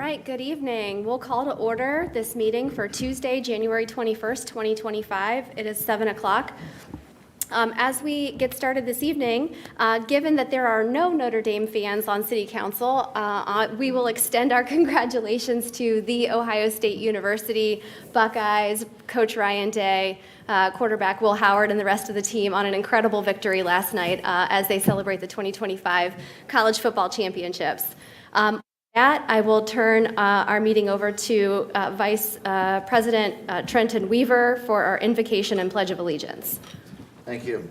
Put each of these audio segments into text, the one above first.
right, good evening. We'll call to order this meeting for Tuesday, January 21st, 2025. It is 7 o'clock. As we get started this evening, given that there are no Notre Dame fans on City Council, we will extend our congratulations to the Ohio State University Buckeyes, Coach Ryan Day, quarterback Will Howard, and the rest of the team on an incredible victory last night as they celebrate the 2025 College Football Championships. With that, I will turn our meeting over to Vice President Trenton Weaver for our invocation and Pledge of Allegiance. Thank you.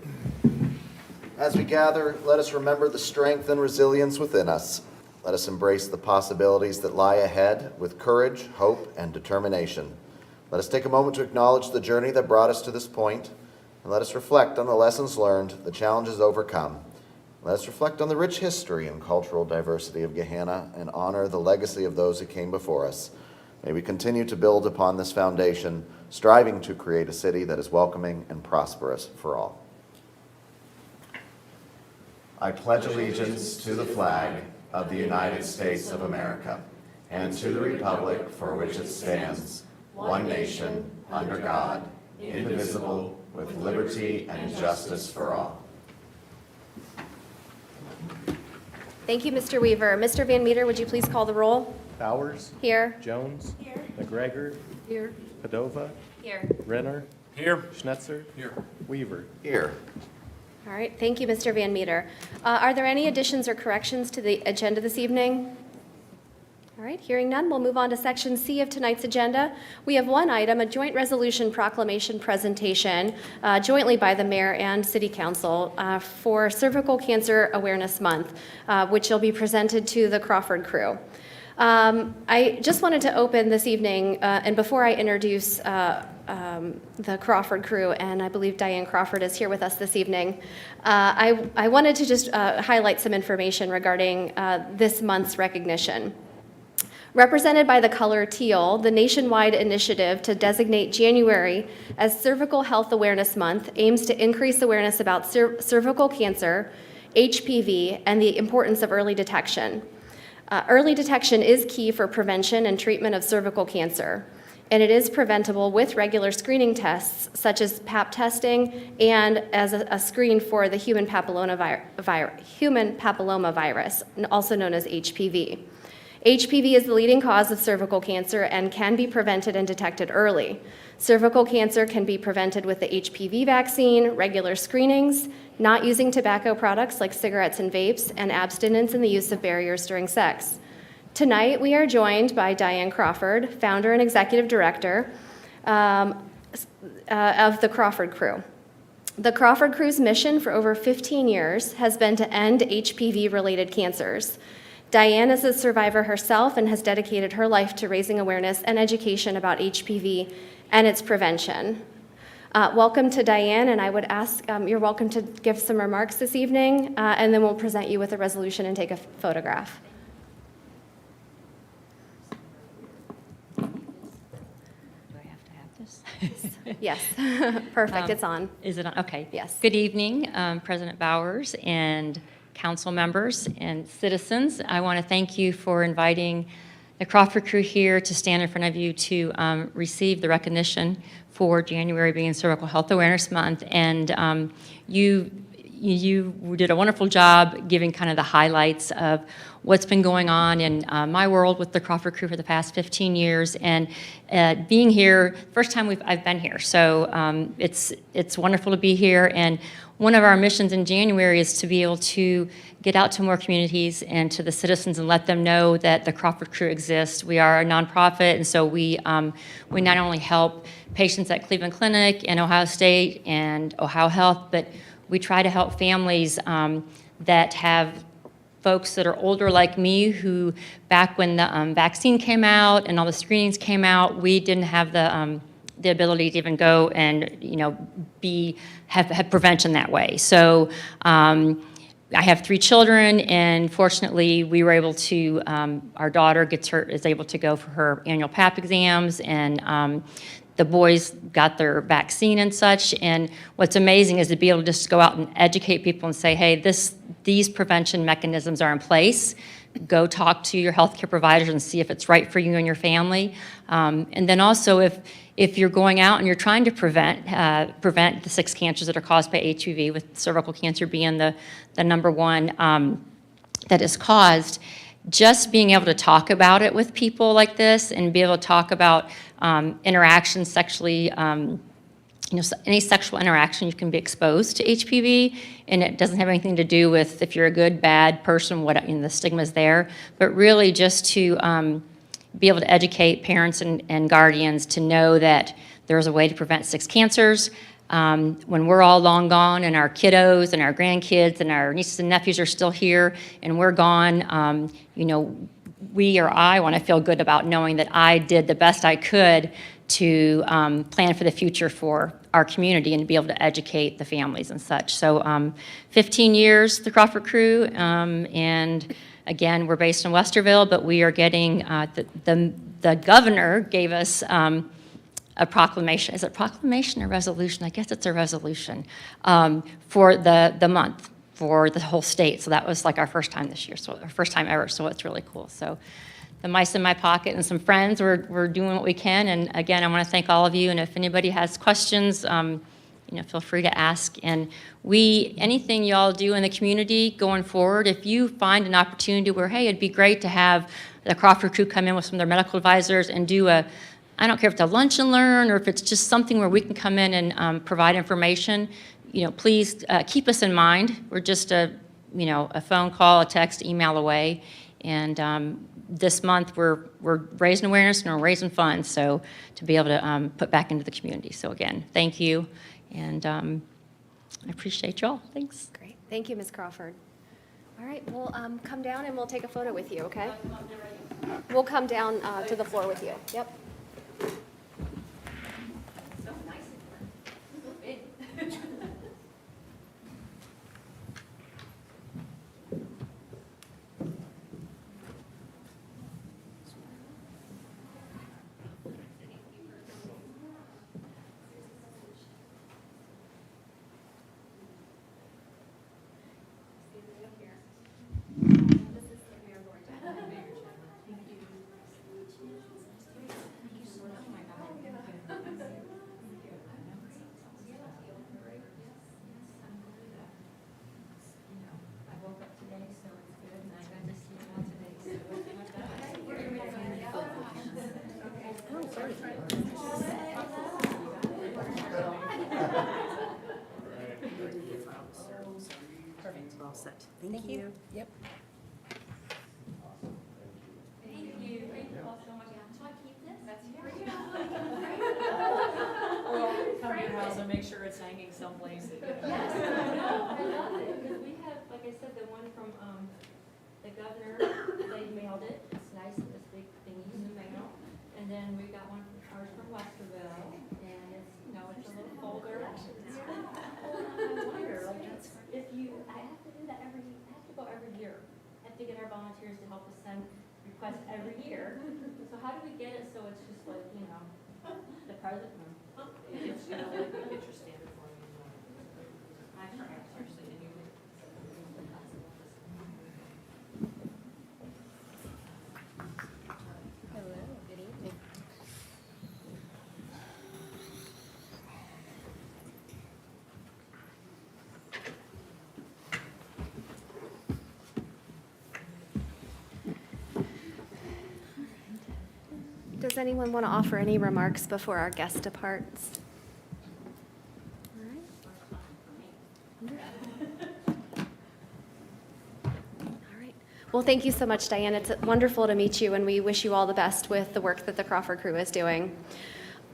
As we gather, let us remember the strength and resilience within us. Let us embrace the possibilities that lie ahead with courage, hope, and determination. Let us take a moment to acknowledge the journey that brought us to this point, and let us reflect on the lessons learned, the challenges overcome. Let us reflect on the rich history and cultural diversity of Gahanna and honor the legacy of those who came before us. May we continue to build upon this foundation, striving to create a city that is welcoming and prosperous for all. I pledge allegiance to the flag of the United States of America and to the republic for which it stands, one nation, under God, indivisible, with liberty and justice for all. Thank you, Mr. Weaver. Mr. Van Meter, would you please call the roll? Bowers. Here. Jones. Here. McGregor. Here. Padova. Here. Renner. Here. Schnetzer. Here. Weaver. Here. All right, thank you, Mr. Van Meter. Are there any additions or corrections to the agenda this evening? All right, hearing none, we'll move on to Section C of tonight's agenda. We have one item, a joint resolution proclamation presentation jointly by the Mayor and City Council for Cervical Cancer Awareness Month, which will be presented to the Crawford crew. I just wanted to open this evening, and before I introduce the Crawford crew, and I believe Diane Crawford is here with us this evening, I wanted to just highlight some information regarding this month's recognition. Represented by the color teal, the nationwide initiative to designate January as Cervical Health Awareness Month aims to increase awareness about cervical cancer, HPV, and the importance of early detection. Early detection is key for prevention and treatment of cervical cancer, and it is preventable with regular screening tests such as Pap testing and as a screen for the human papillomavirus, also known as HPV. HPV is the leading cause of cervical cancer and can be prevented and detected early. Cervical cancer can be prevented with the HPV vaccine, regular screenings, not using tobacco products like cigarettes and vapes, and abstinence in the use of barriers during sex. Tonight, we are joined by Diane Crawford, founder and executive director of the Crawford Crew. The Crawford Crew's mission for over 15 years has been to end HPV-related cancers. Diane is a survivor herself and has dedicated her life to raising awareness and education about HPV and its prevention. Welcome to Diane, and I would ask, you're welcome to give some remarks this evening, and then we'll present you with a resolution and take a photograph. Do I have to have this? Yes, perfect, it's on. Is it on? Okay. Yes. Good evening, President Bowers and council members and citizens. I want to thank you for inviting the Crawford Crew here to stand in front of you to receive the recognition for January being Cervical Health Awareness Month. And you did a wonderful job giving kind of the highlights of what's been going on in my world with the Crawford Crew for the past 15 years. And being here, first time I've been here. So it's wonderful to be here. And one of our missions in January is to be able to get out to more communities and to the citizens and let them know that the Crawford Crew exists. We are a nonprofit, and so we not only help patients at Cleveland Clinic and Ohio State and Ohio Health, but we try to help families that have folks that are older like me who back when the vaccine came out and all the screenings came out, we didn't have the ability to even go and have prevention that way. So I have 3 children, and fortunately we were able to, our daughter is able to go for her annual Pap exams, and the boys got their vaccine and such. And what's amazing is to be able to just go out and educate people and say, hey, these prevention mechanisms are in place. Go talk to your healthcare providers and see if it's right for you and your family. And then also if you're going out and you're trying to prevent the 6 cancers that are caused by HPV, with cervical cancer being the number one that is caused, just being able to talk about it with people like this and be able to talk about interactions sexually, any sexual interaction, you can be exposed to HPV, and it doesn't have anything to do with if you're a good, bad person, what the stigma's there, but really just to be able to educate parents and guardians to know that there's a way to prevent 6 cancers. When we're all long gone and our kiddos and our grandkids and our nieces and nephews are still here and we're gone, I want to feel good about knowing that I did the best I could to plan for the future for our community and to be able to educate the families and such. So 15 years, the Crawford Crew, and again, we're based in Westerville, but we are getting, the governor gave us a proclamation. Is it proclamation or resolution? I guess it's a resolution for the month for the whole state. So that was like our first time this year, so our first time ever, so it's really cool. So the mice in my pocket and some friends, we're doing what we can. And again, I want to thank all of you. And if anybody has questions, feel free to ask. And anything y'all do in the community going forward, if you find an opportunity where, hey, it'd be great to have the Crawford Crew come in with some of their medical advisors and do I don't care if it's a lunch and learn or if it's just something where we can come in and provide information, please keep us in mind. We're just a phone call, a text, email away. And this month we're raising awareness and we're raising funds, so to be able to put back into the community. So again, thank you, and I appreciate y'all. Thanks. Great. Thank you, Ms. Crawford. All right, we'll come down and we'll take a photo with you, okay? We'll come down to the floor with you. Yep. Perfect, all set. Thank you. Yep. Thank you. Thank you all so much. So I keep this? That's Come to your house and make sure it's hanging someplace. Yes, I love it, because we have, like I said, the one from the governor, they mailed it. It's nice, this big thingy in the mail. And then we got one from ours from Westerville, and it's, it's a little folder. I wonder, if I have to do that I have to go every year. I have to get our volunteers to help us send requests every year. So how do we get it so it's just like, the president? It's gonna like get your standard form. I try. Seriously, and you Hello, good evening. Does anyone want to offer any remarks before our guest departs? All right. All right. Well, thank you so much, Diane. It's wonderful to meet you, and we wish you all the best with the work that the Crawford Crew is doing.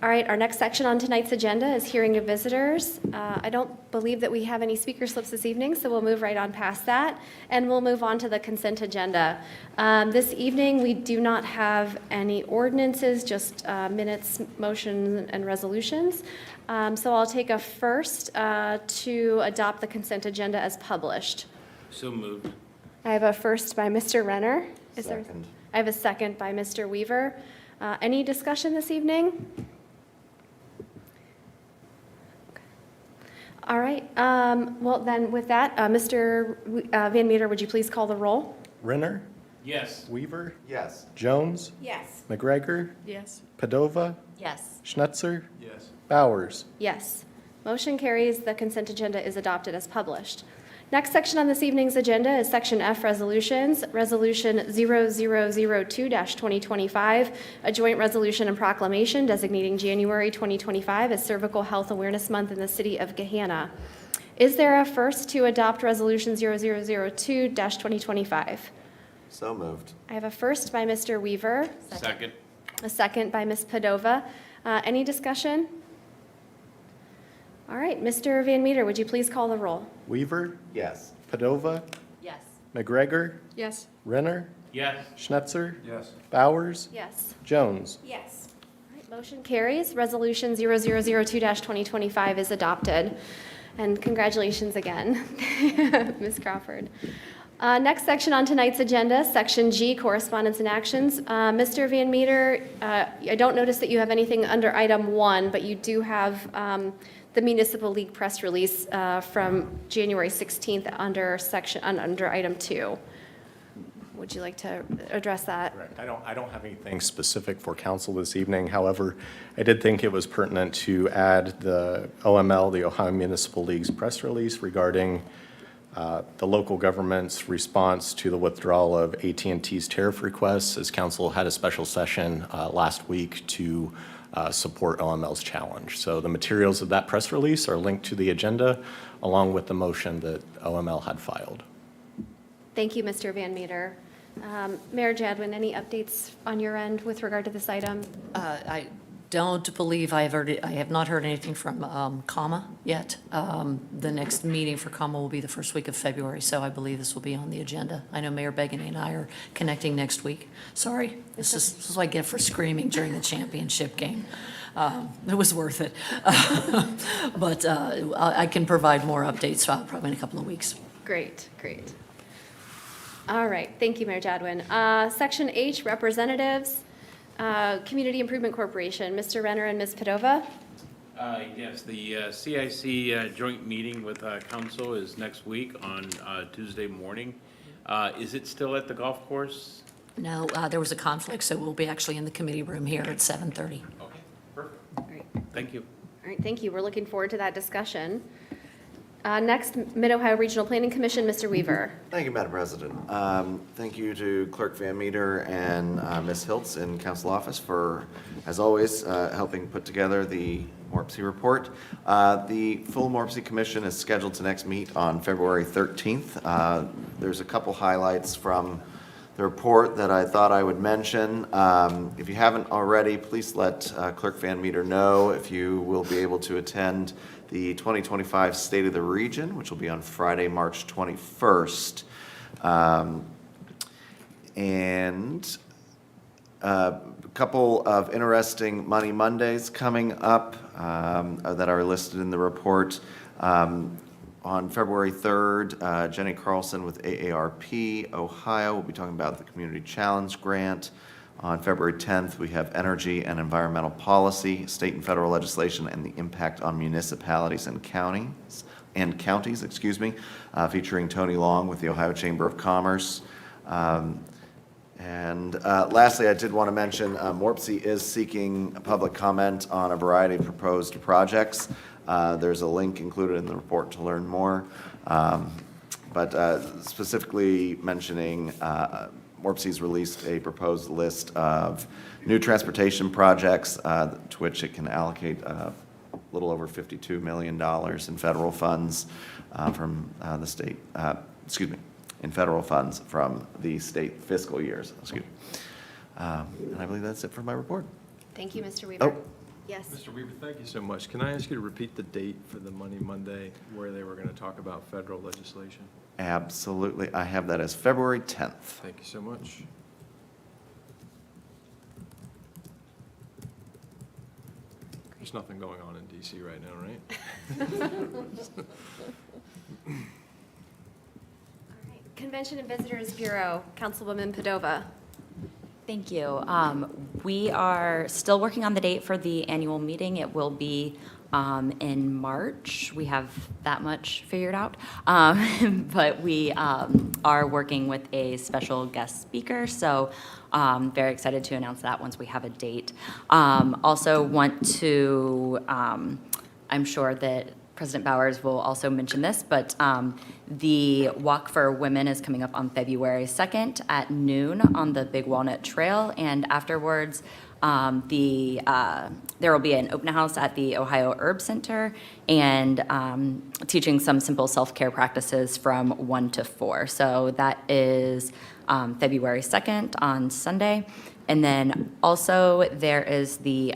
All right, our next section on tonight's agenda is hearing of visitors. I don't believe that we have any speaker slips this evening, so we'll move right on past that, and we'll move on to the consent agenda. This evening, we do not have any ordinances, just minutes, motions, and resolutions. So I'll take a first to adopt the consent agenda as published. So moved. I have a first by Mr. Renner. Second. I have a second by Mr. Weaver. Any discussion this evening? All right, well then, with that, Mr. Van Meter, would you please call the roll? Renner, Yes. Weaver, Yes. Jones, Yes. McGregor, Yes. Padova, Yes. Schnetzer, Yes. Bowers. Yes. Motion carries. The consent agenda is adopted as published. Next section on this evening's agenda is Section F Resolutions, Resolution 0002-2025, a joint resolution and proclamation designating January 2025 as Cervical Health Awareness Month in the city of Gahanna. Is there a first to adopt Resolution 0002-2025? So moved. I have a first by Mr. Weaver, Second. a second by Ms. Padova. Any discussion? All right, Mr. Van Meter, would you please call the roll? Weaver, Yes. Padova, Yes. McGregor, Yes. Renner, Yes. Schnetzer, Yes. Bowers, Yes. Jones. Yes. All right, motion carries. Resolution 0002-2025 is adopted. And congratulations again, Ms. Crawford. Next section on tonight's agenda, Section G, Correspondence and Actions. Mr. Van Meter, I don't notice that you have anything under item 1, but you do have the Municipal League press release from January 16th under item 2. Would you like to address that? Correct. I don't have anything specific for council this evening. However, I did think it was pertinent to add the OML, the Ohio Municipal League's press release regarding the local government's response to the withdrawal of AT&T's tariff requests, as council had a special session last week to support OML's challenge. So the materials of that press release are linked to the agenda, along with the motion that OML had filed. Thank you, Mr. Van Meter. Mayor Jadwin, any updates on your end with regard to this item? I don't believe I have not heard anything from CAMA yet. The next meeting for CAMA will be the first week of February, so I believe this will be on the agenda. I know Mayor Begany and I are connecting next week. Sorry, this is what I get for screaming during the championship game. It was worth it. But I can provide more updates probably in a couple of weeks. Great, great. All right, thank you, Mayor Jadwin. Section H, Representatives, Community Improvement Corporation, Mr. Renner and Ms. Padova. Yes, the CIC joint meeting with council is next week on Tuesday morning. Is it still at the golf course? No, there was a conflict, so we'll be actually in the committee room here at 7:30. Okay, perfect. All right, Thank you. all right, thank you. We're looking forward to that discussion. Next, Mid-Ohio Regional Planning Commission, Mr. Weaver. Thank you, Madam President. Thank you to Clerk Van Meter and Ms. Hiltz in council office for, as always, helping put together the MORPC report. The full MORPC Commission is scheduled to next meet on February 13th. There's a couple highlights from the report that I thought I would mention. If you haven't already, please let Clerk Van Meter know if you will be able to attend the 2025 State of the Region, which will be on Friday, March 21st. And a couple of interesting Money Mondays coming up that are listed in the report. On February 3rd, Jenny Carlson with AARP Ohio will be talking about the Community Challenge Grant. On February 10th, we have Energy and Environmental Policy, State and Federal Legislation, and the Impact on Municipalities and Counties, featuring Tony Long with the Ohio Chamber of Commerce. Lastly, I did want to mention MORPC is seeking public comment on a variety of proposed projects. There's a link included in the report to learn more. But specifically mentioning MORPC's released a proposed list of new transportation projects to which it can allocate a little over $52 million in federal funds from the state, in federal funds from the state fiscal years, And I believe that's it for my report. Thank you, Mr. Weaver. Oh. Yes. Mr. Weaver, thank you so much. Can I ask you to repeat the date for the Money Monday where they were going to talk about federal legislation? Absolutely. I have that as February 10th. Thank you so much. There's nothing going on in DC right now, right? All right. Convention and Visitors Bureau, Councilwoman Padova. Thank you. We are still working on the date for the annual meeting. It will be in March. We have that much figured out. But we are working with a special guest speaker, so very excited to announce that once we have a date. Also want to, I'm sure that President Bowers will also mention this, but the Walk for Women is coming up on February 2nd at noon on the Big Walnut Trail, and afterwards, there will be an open house at the Ohio Herb Center and teaching some simple self-care practices from 1 to 4. So that is February 2nd on Sunday. And then also there is the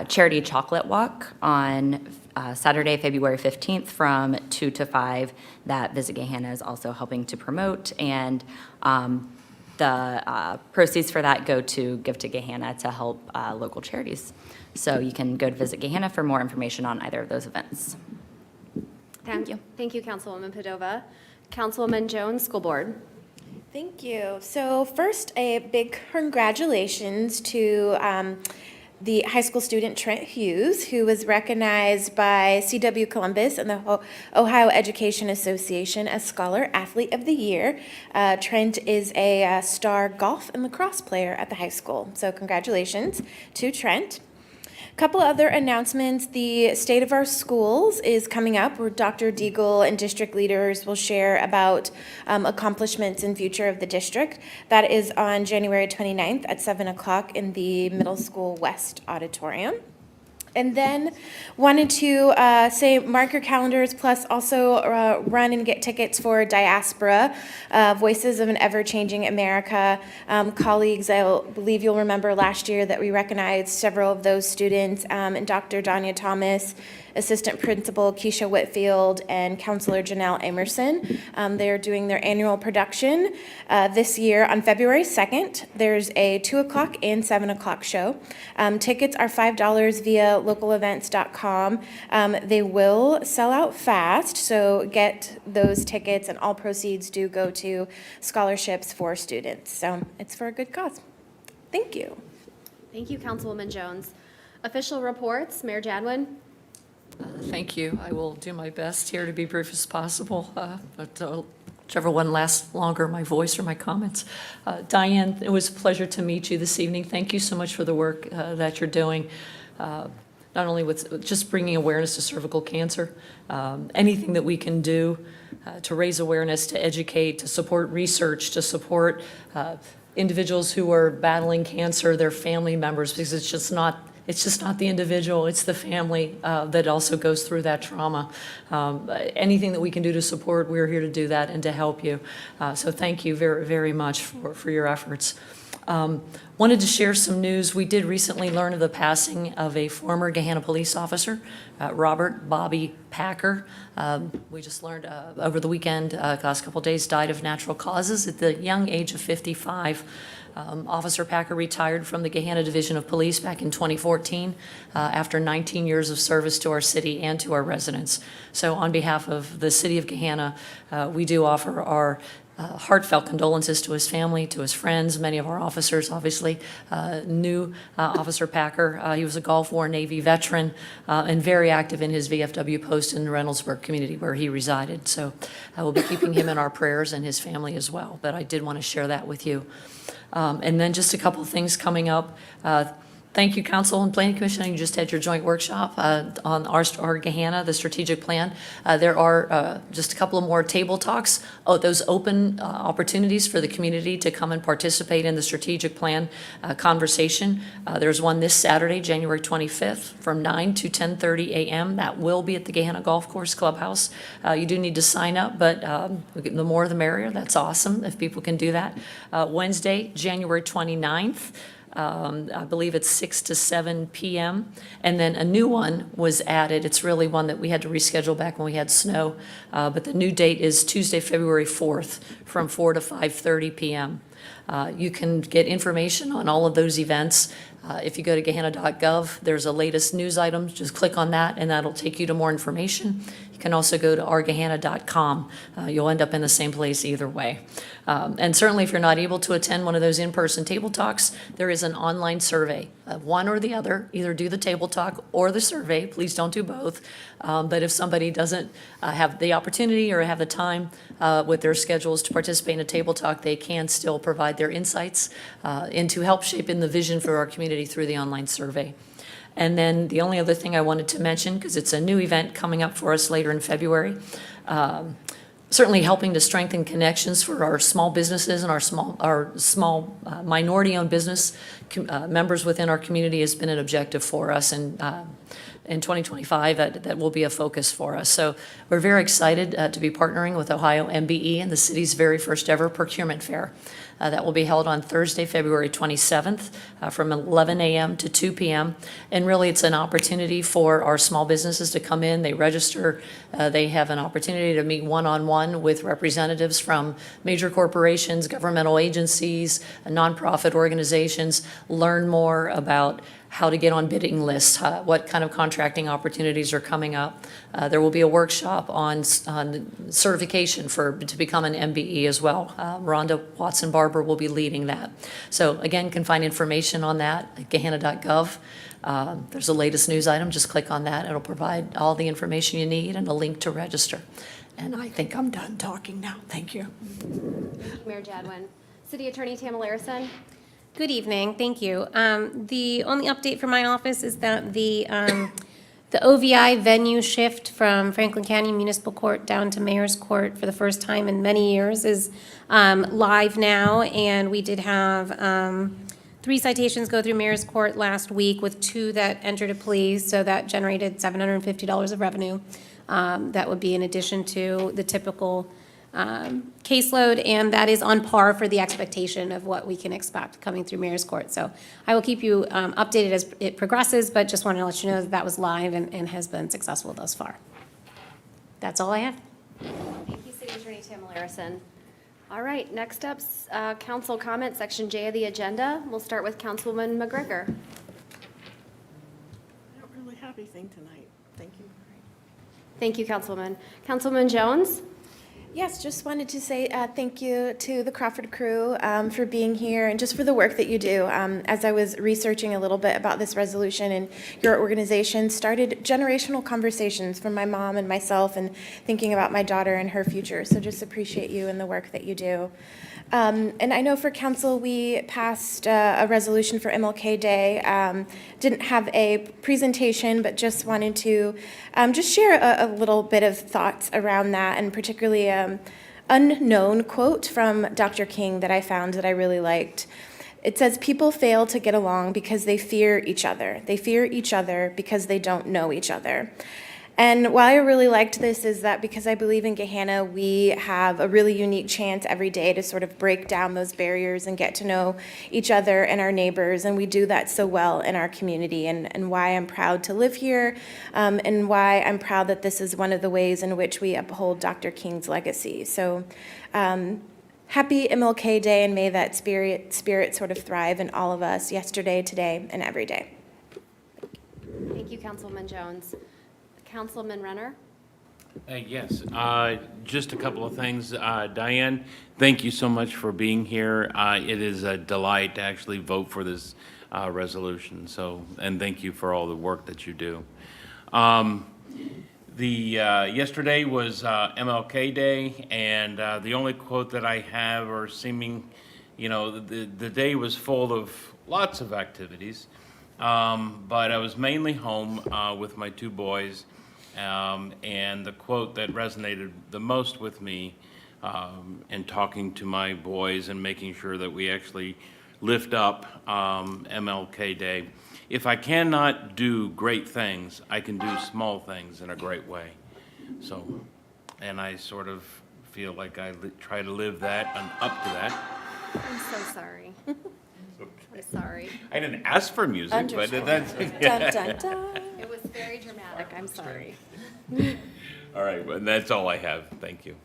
Charity Chocolate Walk on Saturday, February 15th from 2 to 5 that Visit Gahanna is also helping to promote. And the proceeds for that go to Give to Gahanna to help local charities. So you can go to Visit Gahanna for more information on either of those events. Thank you. Thank you, Councilwoman Padova. Councilwoman Jones, School Board. Thank you. So first, a big congratulations to the high school student Trent Hughes, who was recognized by CW Columbus and the Ohio Education Association as Scholar Athlete of the Year. Trent is a star golf and lacrosse player at the high school. So congratulations to Trent. Couple other announcements. The state of our schools is coming up, where Dr. Deagle and district leaders will share about accomplishments and future of the district. That is on January 29th at 7 o'clock in the Middle School West Auditorium. And then wanted to say mark your calendars, plus also run and get tickets for Diaspora, Voices of an Ever-Changing America. Colleagues, I believe you'll remember last year that we recognized several of those students, and Dr. Danya Thomas, Assistant Principal Keisha Whitfield, and Counselor Janelle Emerson. They're doing their annual production this year on February 2nd. There's a 2 o'clock and 7 o'clock show. Tickets are $5 via localevents.com. They will sell out fast, so get those tickets, and all proceeds do go to scholarships for students. So it's for a good cause. Thank you. Thank you, Councilwoman Jones. Official reports, Mayor Jadwin. Thank you. I will do my best here to be brief as possible, but whichever one lasts longer, my voice or my comments. Diane, it was a pleasure to meet you this evening. Thank you so much for the work that you're doing, not only with just bringing awareness to cervical cancer, anything that we can do to raise awareness, to educate, to support research, to support individuals who are battling cancer, their family members, because it's just not the individual, it's the family that also goes through that trauma. Anything that we can do to support, we're here to do that and to help you. So thank you very, very much for your efforts. Wanted to share some news. We did recently learn of the passing of a former Gahanna police officer, Robert Bobby Packer. We just learned over the weekend, last couple of days, died of natural causes at the young age of 55. Officer Packer retired from the Gahanna Division of Police back in 2014 after 19 years of service to our city and to our residents. So on behalf of the city of Gahanna, we do offer our heartfelt condolences to his family, to his friends. Many of our officers obviously knew Officer Packer. He was a Gulf War Navy veteran and very active in his VFW post in the Reynoldsburg community where he resided. So I will be keeping him in our prayers and his family as well. But I did want to share that with you. And then just a couple of things coming up. Thank you, Council and Planning Commission. You just had your joint workshop on our Gahanna, the strategic plan. There are just a couple of more table talks. Those open opportunities for the community to come and participate in the strategic plan conversation. There's one this Saturday, January 25th, from 9 to 10:30 a.m. That will be at the Gahanna Golf Course Clubhouse. You do need to sign up, but the more the merrier. That's awesome if people can do that. Wednesday, January 29th. I believe it's 6 to 7 p.m. And then a new one was added. It's really one that we had to reschedule back when we had snow. But the new date is Tuesday, February 4th from 4 to 5:30 p.m. You can get information on all of those events. If you go to Gahanna.gov, there's a latest news item. Just click on that, and that'll take you to more information. You can also go to gahanna.com. You'll end up in the same place either way. And certainly if you're not able to attend one of those in-person table talks, there is an online survey, one or the other. Either do the table talk or the survey. Please don't do both. But if somebody doesn't have the opportunity or have the time with their schedules to participate in a table talk, they can still provide their insights into help shaping the vision for our community through the online survey. And then the only other thing I wanted to mention, because it's a new event coming up for us later in February, certainly helping to strengthen connections for our small businesses and our small minority-owned business members within our community has been an objective for us, and in 2025 that will be a focus for us. So we're very excited to be partnering with Ohio MBE and the city's very first ever procurement fair. That will be held on Thursday, February 27th from 11 a.m. to 2 p.m. And really, it's an opportunity for our small businesses to come in. They register. They have an opportunity to meet one-on-one with representatives from major corporations, governmental agencies, nonprofit organizations, learn more about how to get on bidding lists, what kind of contracting opportunities are coming up. There will be a workshop on certification to become an MBE as well. Rhonda Watson-Barber will be leading that. So again, can find information on that at gahanna.gov. There's the latest news item. Just click on that. It'll provide all the information you need and a link to register. And I think I'm done talking now. Thank you. Mayor Jadwin. City Attorney Tamala Larison. Good evening, thank you. The only update from my office is that the OVI venue shift from Franklin County Municipal Court down to Mayor's Court for the first time in many years is live now, and we did have 3 citations go through Mayor's Court last week with 2 that entered a plea, so that generated $750 of revenue. That would be in addition to the typical caseload, and that is on par for the expectation of what we can expect coming through Mayor's Court. So I will keep you updated as it progresses, but just wanted to let you know that that was live and has been successful thus far. That's all I have. Thank you, City Attorney Tamala Larison. All right, next up's council comment, section J of the agenda. We'll start with Councilwoman McGregor. I don't really have anything tonight. Thank you. Thank you, Councilwoman. Councilwoman Jones? Yes, just wanted to say thank you to the Crawford crew for being here and just for the work that you do. As I was researching a little bit about this resolution, and your organization started generational conversations from my mom and myself, and thinking about my daughter and her future. So just appreciate you and the work that you do. And I know for council, we passed a resolution for MLK Day. Didn't have a presentation, but just wanted to just share a little bit of thoughts around that, and particularly unknown quote from Dr. King that I found that I really liked. It says, "People fail to get along because they fear each other. They fear each other because they don't know each other." And why I really liked this is that because I believe in Gahanna, we have a really unique chance every day to sort of break down those barriers and get to know each other and our neighbors, and we do that so well in our community, and why I'm proud to live here, and why I'm proud that this is one of the ways in which we uphold Dr. King's legacy. So happy MLK Day, and may that spirit sort of thrive in all of us yesterday, today, and every day. Thank you, Councilwoman Jones. Councilman Renner? Yes, just a couple of things. Diane, thank you so much for being here. It is a delight to actually vote for this resolution. So, and thank you for all the work that you do. Yesterday was MLK Day, and the only quote that I have, or seeming, the day was full of lots of activities, but I was mainly home with my 2 boys. And the quote that resonated the most with me in talking to my boys and making sure that we actually lift up MLK Day. If I cannot do great things, I can do small things in a great way. So, and I sort of feel like I try to live that and up to that. I'm so sorry. I'm sorry. I didn't ask for music, but that's... Dun, dun, dun. It was very dramatic. I'm sorry. All right, well, that's all I have. Thank you.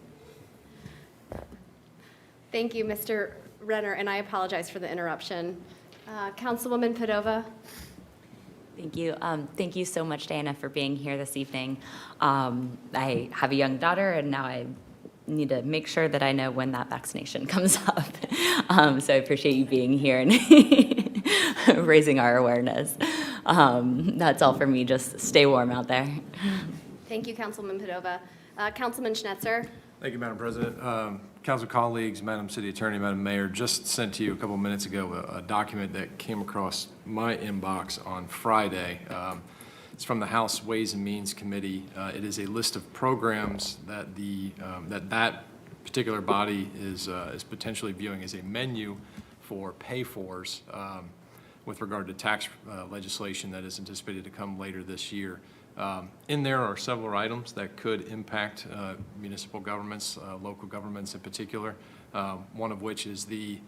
Thank you, Mr. Renner, and I apologize for the interruption. Councilwoman Padova? Thank you. Thank you so much, Diana, for being here this evening. I have a young daughter, and now I need to make sure that I know when that vaccination comes up. So I appreciate you being here and raising our awareness. That's all for me. Just stay warm out there. Thank you, Councilman Padova. Councilman Schnetzer? Thank you, Madam President. Council colleagues, Madam City Attorney, Madam Mayor, just sent to you a couple minutes ago a document that came across my inbox on Friday. It's from the House Ways and Means Committee. It is a list of programs that that particular body is potentially viewing as a menu for pay-fors with regard to tax legislation that is anticipated to come later this year. In there are several items that could impact municipal governments, local governments in particular, one of which is the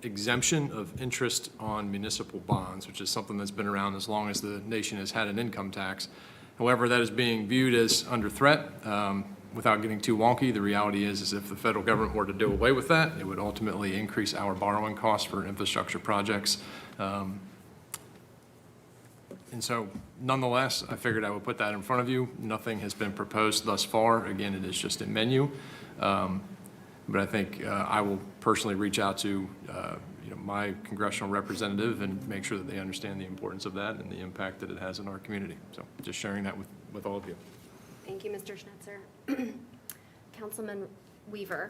exemption of interest on municipal bonds, which is something that's been around as long as the nation has had an income tax. However, that is being viewed as under threat. Without getting too wonky, the reality is if the federal government were to do away with that, it would ultimately increase our borrowing costs for infrastructure projects. And so, nonetheless, I figured I would put that in front of you. Nothing has been proposed thus far. Again, it is just a menu. But I think I will personally reach out to my congressional representative and make sure that they understand the importance of that and the impact that it has in our community. So just sharing that with all of you. Thank you, Mr. Schnetzer. Councilman Weaver?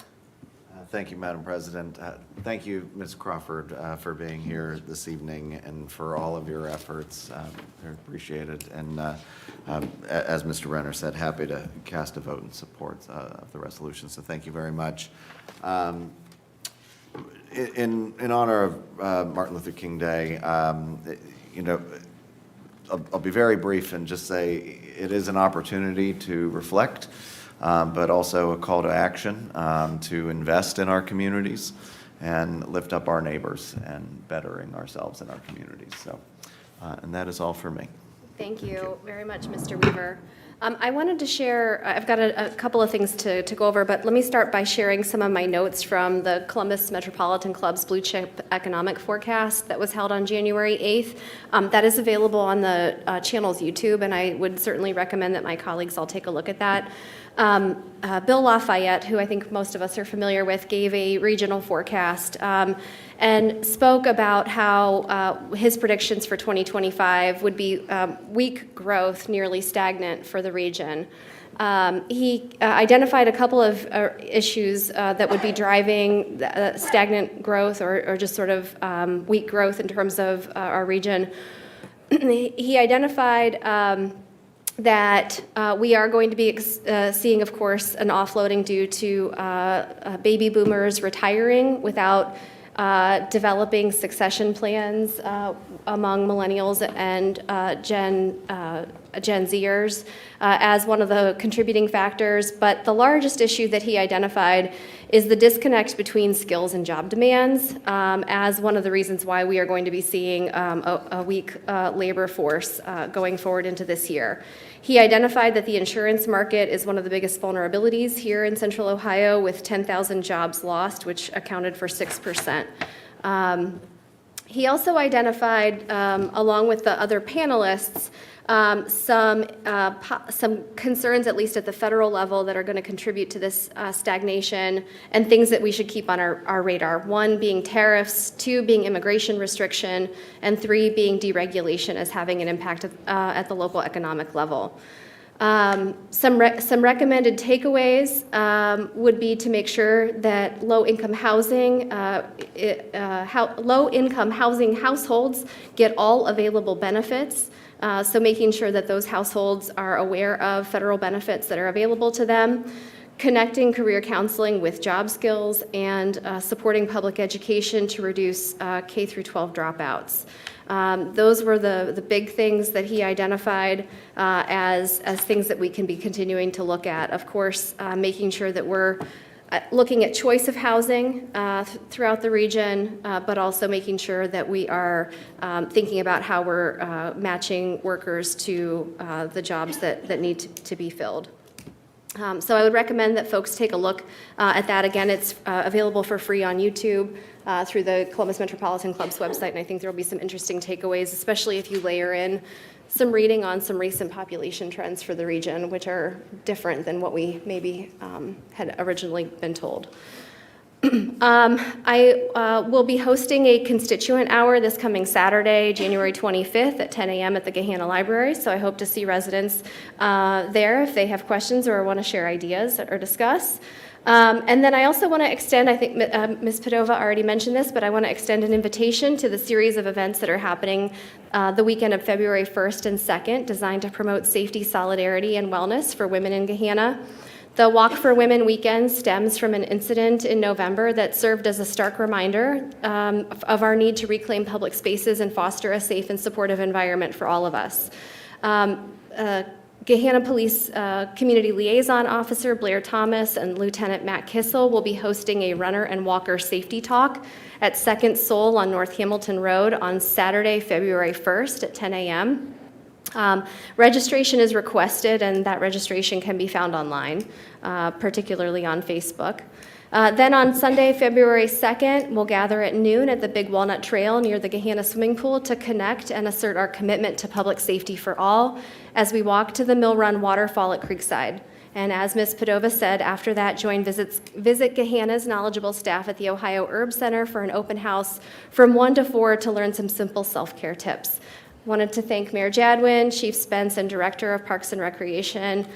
Thank you, Madam President. Thank you, Ms. Crawford, for being here this evening and for all of your efforts. They're appreciated. And as Mr. Renner said, happy to cast a vote in support of the resolution. So thank you very much. In honor of Martin Luther King Day, I'll be very brief and just say it is an opportunity to reflect, but also a call to action to invest in our communities and lift up our neighbors and bettering ourselves in our communities. So, and that is all for me. Thank you very much, Mr. Weaver. I wanted to share, I've got a couple of things to go over, but let me start by sharing some of my notes from the Columbus Metropolitan Club's Blue Chip Economic Forecast that was held on January 8th. That is available on the channel's YouTube, and I would certainly recommend that my colleagues all take a look at that. Bill Lafayette, who I think most of us are familiar with, gave a regional forecast and spoke about how his predictions for 2025 would be weak growth, nearly stagnant for the region. He identified a couple of issues that would be driving stagnant growth or just sort of weak growth in terms of our region. He identified that we are going to be seeing, of course, an offloading due to baby boomers retiring without developing succession plans among millennials and Gen Zers as one of the contributing factors. But the largest issue that he identified is the disconnect between skills and job demands as one of the reasons why we are going to be seeing a weak labor force going forward into this year. He identified that the insurance market is one of the biggest vulnerabilities here in Central Ohio, with 10,000 jobs lost, which accounted for 6%. He also identified, along with the other panelists, some concerns, at least at the federal level, that are going to contribute to this stagnation, and things that we should keep on our radar. 1 being tariffs, 2 being immigration restriction, and 3 being deregulation as having an impact at the local economic level. Some recommended takeaways would be to make sure that low-income housing households get all available benefits. So making sure that those households are aware of federal benefits that are available to them, connecting career counseling with job skills, and supporting public education to reduce K through 12 dropouts. Those were the big things that he identified as things that we can be continuing to look at. Of course, making sure that we're looking at choice of housing throughout the region, but also making sure that we are thinking about how we're matching workers to the jobs that need to be filled. So I would recommend that folks take a look at that. Again, it's available for free on YouTube. through the Columbus Metropolitan Club's website, and I think there will be some interesting takeaways, especially if you layer in some reading on some recent population trends for the region, which are different than what we maybe had originally been told. I will be hosting a constituent hour this coming Saturday, January 25th at 10 a.m. at the Gahanna Library, so I hope to see residents there if they have questions or want to share ideas or discuss. And then I also want to extend, I think Ms. Padova already mentioned this, but I want to extend an invitation to the series of events that are happening the weekend of February 1st and 2nd, designed to promote safety, solidarity, and wellness for women in Gahanna. The Walk for Women weekend stems from an incident in November that served as a stark reminder of our need to reclaim public spaces and foster a safe and supportive environment for all of us. Gahanna Police Community Liaison Officer Blair Thomas and Lieutenant Matt Kissel will be hosting a runner and walker safety talk at Second Soul on North Hamilton Road on Saturday, February 1st at 10 a.m. Registration is requested, and that registration can be found online, particularly on Facebook. Then on Sunday, February 2nd, we'll gather at noon at the Big Walnut Trail near the Gahanna Swimming Pool to connect and assert our commitment to public safety for all as we walk to the Mill Run waterfall at Creekside. And as Ms. Padova said, after that, visit Gahanna's knowledgeable staff at the Ohio Herb Center for an open house from 1 to 4 to learn some simple self-care tips. Wanted to thank Mayor Jadwin, Chief Spence, and Director of Parks and Recreation,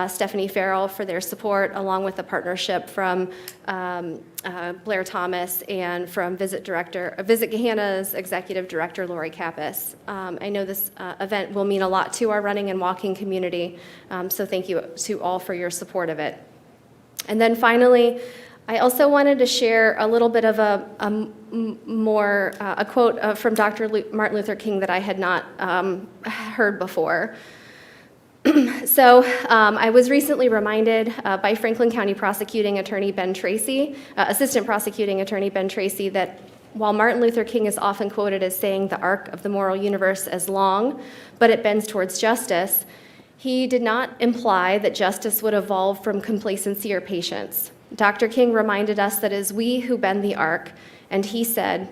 Stephanie Farrell, for their support, along with the partnership from Blair Thomas and from Visit Gahanna's Executive Director, Lori Kappas. I know this event will mean a lot to our running and walking community, so thank you to all for your support of it. And then finally, I also wanted to share a little bit of a quote from Dr. Martin Luther King that I had not heard before. So I was recently reminded by Franklin County Prosecuting Attorney Ben Tracy, Assistant Prosecuting Attorney Ben Tracy, that while Martin Luther King is often quoted as saying the arc of the moral universe is long, but it bends towards justice, he did not imply that justice would evolve from complacency or patience. Dr. King reminded us that it is we who bend the arc, and he said,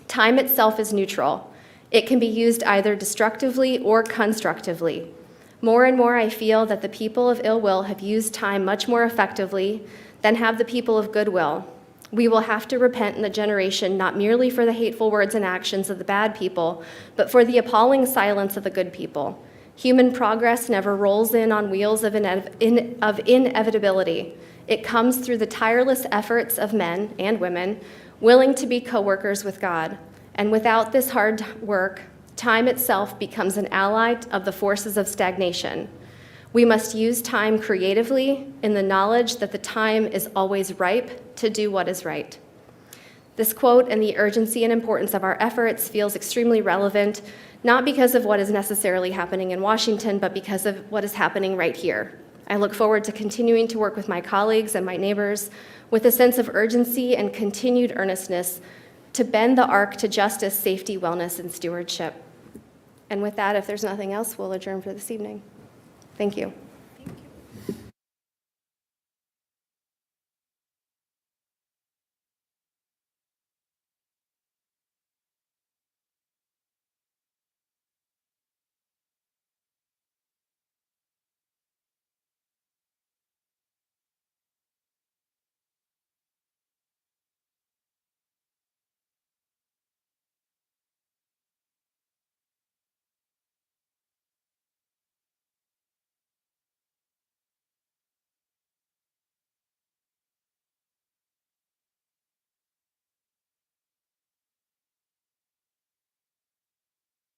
"Time itself is neutral. It can be used either destructively or constructively. More and more I feel that the people of ill will have used time much more effectively than have the people of goodwill. We will have to repent in the generation not merely for the hateful words and actions of the bad people, but for the appalling silence of the good people. Human progress never rolls in on wheels of inevitability. It comes through the tireless efforts of men and women willing to be co-workers with God. And without this hard work, time itself becomes an ally of the forces of stagnation. We must use time creatively in the knowledge that the time is always ripe to do what is right." This quote and the urgency and importance of our efforts feels extremely relevant, not because of what is necessarily happening in Washington, but because of what is happening right here. I look forward to continuing to work with my colleagues and my neighbors with a sense of urgency and continued earnestness to bend the arc to justice, safety, wellness, and stewardship. And with that, if there's nothing else, we'll adjourn for this evening. Thank you.